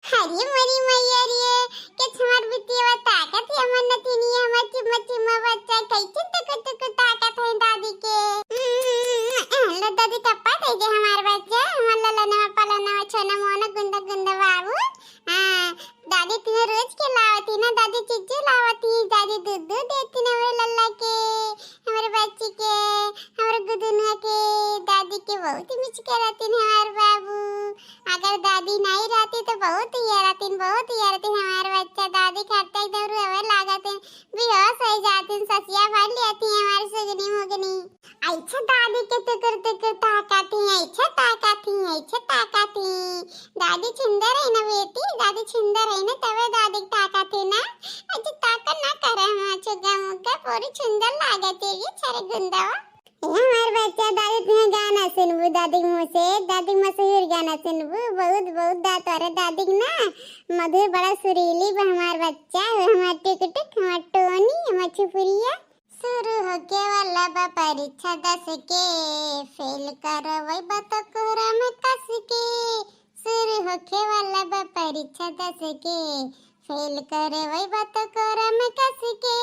अरे मरी मैया रे के हमार बिटिया ताकत है हमर नतिनी हमर चिम्मा चिम्मा बच्चा कैसे तक ताकत है दादी के लो दादी कप्पा दे दे हमार बच्चा हमर ललना पलना छना मोना गुंदा गुंदा बाबू। हां दादी तुम रोज के लावती ना दादी चीजें लावती दादी दूध देती ना मेरे लल्ला के हमारे बच्चे के हमारे गुदुना के दादी के बहुत मिस करती है हमार बाबू। अगर दादी नहीं रहती तो बहुत ही हमारे बच्चा दादी खाते एकदम रोवे लागते बेहोश हो जाते ससिया भर लेती है हमारी सुगनी मुगनी। अच्छा दादी के तुकर ताकती दादी सुंदर है ना बेटी दादी सुंदर है ना तवे दादी ताकती ना अच्छा ताकत ना करे हम चुगा मुगा पूरी सुंदर लागते ये सारे गुंदावा। हमारे बच्चा दादी तुम्हें गाना सुनबू दादी मशहूर गाना सुनबू बहुत बहुत दात और दादी ना मधुर बड़ा सुरीली हमार बच्चा हमार टिक हमार टोनी हमार छुपुरिया। शुरू होके वाला बा परीक्षा 10 के फेल करवई बतो कोरा में कस के। शुरू होके वाला बा परीक्षा 10 के फेल करवई बतो कोरा में कस के।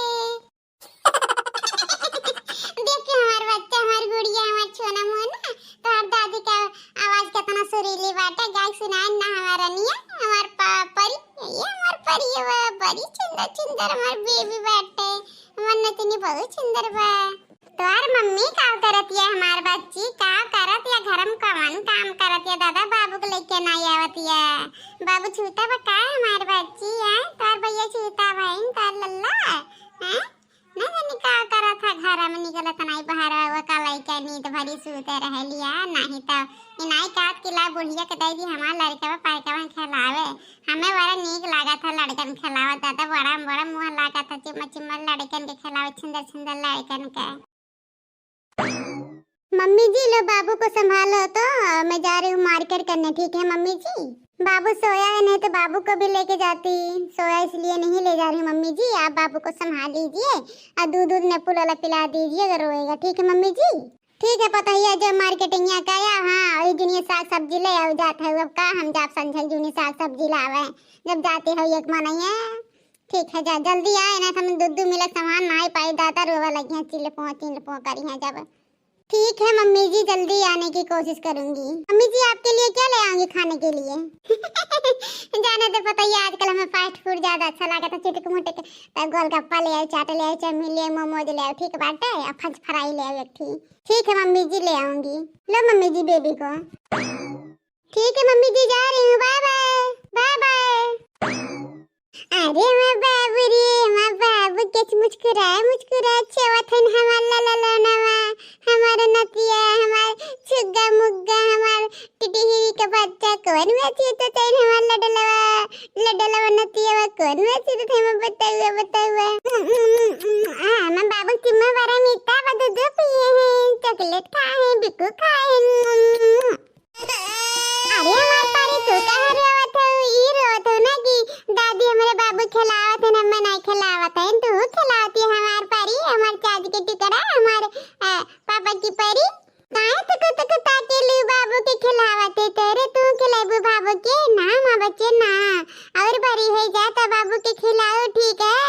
देखिए हमार बच्चा हमार गुड़िया हमार छोना मोना तो हर दादी का आवाज कितना सुरीली बाटे गाय सुनाए ना हमारा निया हमार परी ये हमार परी है बड़ी सुंदर हमार बेबी बाटे हमार नतनी बहुत सुंदर बा। तो यार मम्मी का करत है हमार बच्ची का करत या घर में कौन काम करत है दादा बाबू को लेके ना आवत है बाबू छूता बा का हमार बच्ची है तार भैया छूता भाई तार लल्ला हैं ना जाने का करा था घर में निकला था नहीं बाहर वो कालाई का नींद भरी सूते रह लिया नहीं तो इनाई काट के ला बुढ़िया के दादी हमारा लड़का में पायका में खिलावे हमें बड़ा नीक लगा था लड़कन खिलावा दादा बड़ा मुंह लगा था चिम्मा लड़कन के खिलावे सुंदर लड़कन का। मम्मी जी लो बाबू को संभालो तो मैं जा रही हूँ मार्केट करने ठीक है मम्मी जी। बाबू सोया है नहीं तो बाबू को भी लेके जाती सोया इसलिए नहीं ले जा रही मम्मी जी आप बाबू को संभाल लीजिए और दूध नेपुल वाला पिला दीजिए अगर रोएगा ठीक है मम्मी जी। ठीक है पता ही है जो मार्केटिंग यहाँ का हाँ वही जुनिया साग सब्जी ले आओ जाता है अब का हम जाप समझे जुनी साग सब्जी लावे जब जाते हो एक मन है ठीक है जा जल्दी आए ना हमें दूध मिले सामान ना पाई दादा रोवा लगी है चिल्ले पहुँच करी है जब ठीक है मम्मी जी जल्दी आने की कोशिश करूंगी। मम्मी जी आपके लिए क्या ले आऊंगी खाने के लिए जाने तो पता ही आजकल हमें फास्ट फूड ज्यादा अच्छा लगा था चिटक मुटक गोलगप्पा ले आओ चाट ले आओ चाउमीन ले आओ मोमोज ले आओ ठीक बात है और फ्रेंच फ्राई ले आओ ठीक है मम्मी जी ले आऊंगी। लो मम्मी जी बेबी को ठीक है मम्मी जी जा रही हूँ बाय बाय। अरे मैं बाबू के मुस्कुराए चवथन हमारा ललनवा हमारा नतिया हमार छुग्गा मुग्गा हमार टिटहिरी का बच्चा कौन में चीतो तेन हमार लडलवा नतिया कौन में चीतो थे मैं बताऊँ मैं बाबू चिम्मा बड़ा मीठा दूध पिए हैं चॉकलेट खाए हैं बिक्कू खाए हैं। अरे हमार पारी तो कह रोवत हो ई रोवत हो ना कि दादी हमारे बाबू खिलावत है ना मैं नहीं खिलावत है तू खिलावती है हमार पारी हमार चाची के टुकड़ा हमार पापा की परी काहे तक ताके लू बाबू के खिलावत है तेरे तू खिलाबू बाबू के ना मां बच्चे ना और बड़ी है जा तो बाबू के खिलाओ ठीक है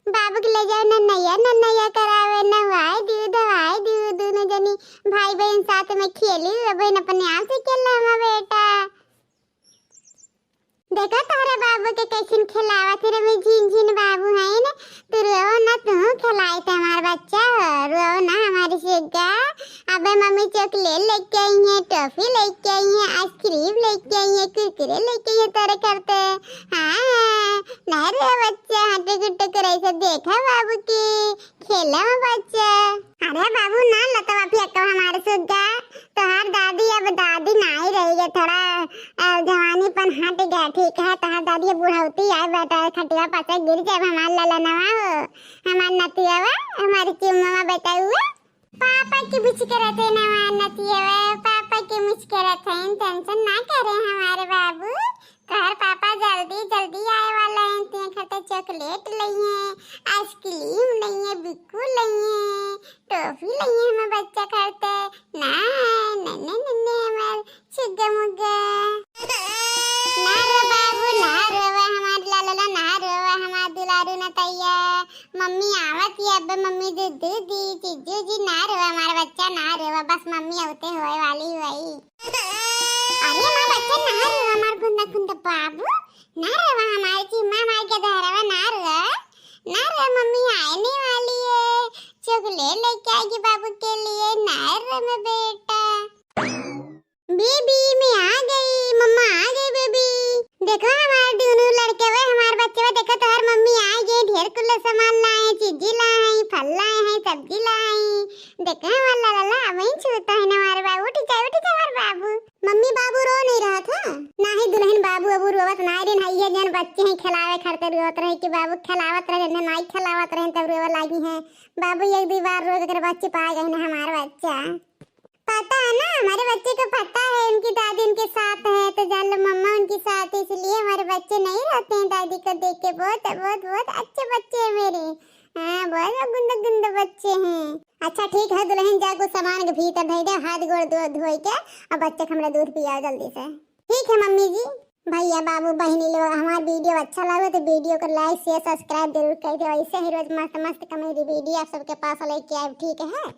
बाबू के ले जाओ नन्नैया करावे नवाए दूध न जनी भाई बहन साथ में खेली बहन अपने आप से खेलना हमारा बेटा देखा तारे बाबू के कैसे खिलावा तेरे में झिन बाबू है ना तू रो ना तू खिलाए थे हमारा बच्चा रो ना हमारी सिग्गा अबे मम्मी चॉकलेट लेके आई है टॉफी लेके आई है आइसक्रीम लेके आई है कुरकुरे लेके आई है तेरे करते हाँ नहीं रे बच्चा हटे गुट्टे कर ऐसे देखा बाबू की खेला बच्चा। अरे बाबू ना लता बापी हमारे सिग्गा तो हर दादी अब दादी नहीं रही थोड़ा जवानी पन हट गया ठीक है तो दादी बुढ़ाती आए बेटा खटिया पासा गिर जाए हमारा ललनवा हो हमार नतिया हमारी चिम्मा बेटा हुआ पापा की मुस्कुराते ना हमार नतिया पापा की मुस्कुराते टेंशन ना करे हमारे बाबू घर पापा जल्दी आए वाला है तुम खटे चॉकलेट लिए आइसक्रीम लिए बिक्कू लिए टॉफी लिए हमें बच्चा करते ना नन्ने हमारे छुग्गा मुग्गा ना रे बाबू ना तैया मम्मी आवत ही अब मम्मी दूध दी चिज्जू जी ना रोवा हमारा बच्चा ना रोवा बस मम्मी होते होए वाली हुई। अरे हमारा बच्चा ना रोवा हमारा गुंदा गुंदा बाबू ना रोवा हमारी चिम्मा हमारी के धरवा ना रोवा मम्मी आने वाली है चॉकलेट लेके आएगी बाबू के लिए ना रोवा बेटा। बेबी मैं आ गई मम्मा आ गई बेबी देखो हमारे दोनों लड़के हुए हमारे बच्चे हुए देखो तो हर मम्मी आ गई ढेर कुल्ला सामान लाए चीजी लाए फल लाए हैं सब्जी लाए देखो हमारा लाला वहीं छूता है ना हमारे बाबू उठ जा हमारे बाबू। मम्मी बाबू रो नहीं रहा था ना ही दुल्हन बाबू अबू रोवत ना रे ना ये जन बच्चे हैं खिलावे खड़ते रोवत रहे कि बाबू खिलावत रहे ना नहीं खिलावत रहे तब रोवा लागी है बाबू एक दो बार रो कर बच्चे पा गए ना हमारा बच्चा। पता है ना हमारे बच्चे को पता है उनकी दादी उनके साथ है तो जान लो मम्मा उनकी साथ है इसलिए हमारे बच्चे नहीं रहते हैं दादी को देख के बहुत बहुत बहुत अच्छे बच्चे हैं मेरे। हाँ बहुत गुंदे गुंदे बच्चे हैं। अच्छा ठीक है दुल्हन जा को सामान के भीतर धो दे हाथ गोड़ धोई के और बच्चे को हमरा दूध पियाओ जल्दी से। ठीक है मम्मी जी। भैया बाबू बहनी लोग हमारा वीडियो अच्छा लगे तो वीडियो को लाइक शेयर सब्सक्राइब जरूर कर दो। ऐसे ही रोज मस्त मस्त कॉमेडी वीडियो आप सबके पास लेके आए ठीक है।